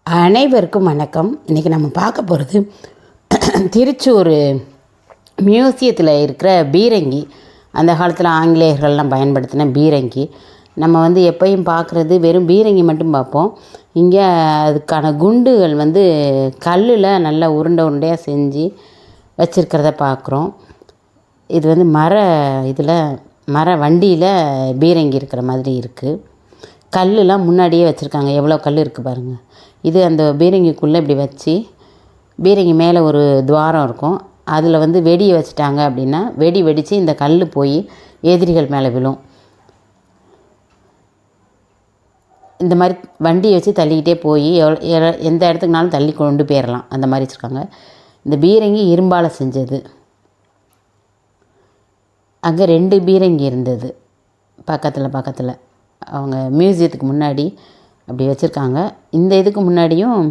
அனைவருக்கும் வணக்கம். இன்றைக்கி நம்ம பார்க்க போகிறது திருச்சூர் மியூசியத்தில் இருக்கிற பீரங்கி. அந்த காலத்தில் ஆங்கிலேயர்கள்லாம் பயன்படுத்தின பீரங்கி. நம்ம எப்பயும் பார்க்குறது வெறும் பீரங்கி மட்டும் பார்ப்போம். இங்கே அதுக்கான குண்டுகள் கல்லில் நல்லா உருண்டை உருண்டையாக செஞ்சு வச்சுருக்கிறத பார்க்குறோம். இது மர வண்டியில் பீரங்கி இருக்கிற மாதிரி இருக்குது. கல்லுலாம் முன்னாடியே வச்சுருக்காங்க. எவ்வளோ கல் இருக்குது பாருங்கள். இது அந்த பீரங்கிக்குள்ளே இப்படி வச்சு, பீரங்கி மேலே ஒரு துவாரம் இருக்கும். அதில் வெடியை வச்சுட்டாங்க அப்படின்னா வெடி வெடித்து இந்த கல் போய் எதிரிகள் மேலே விழும். இந்த மாதிரி வண்டியை வச்சு தள்ளிக்கிட்டே போய் எந்த இடத்துக்குனாலும் தள்ளி கொண்டு போயிடலாம். அந்த மாதிரி வச்சுருக்காங்க. இந்த பீரங்கி இரும்பால் செஞ்சது. அங்கே 2 பீரங்கி இருந்தது பக்கத்தில் அவங்க மியூசியத்துக்கு முன்னாடி அப்படி வச்சுருக்காங்க. இந்த இதுக்கு முன்னாடியும்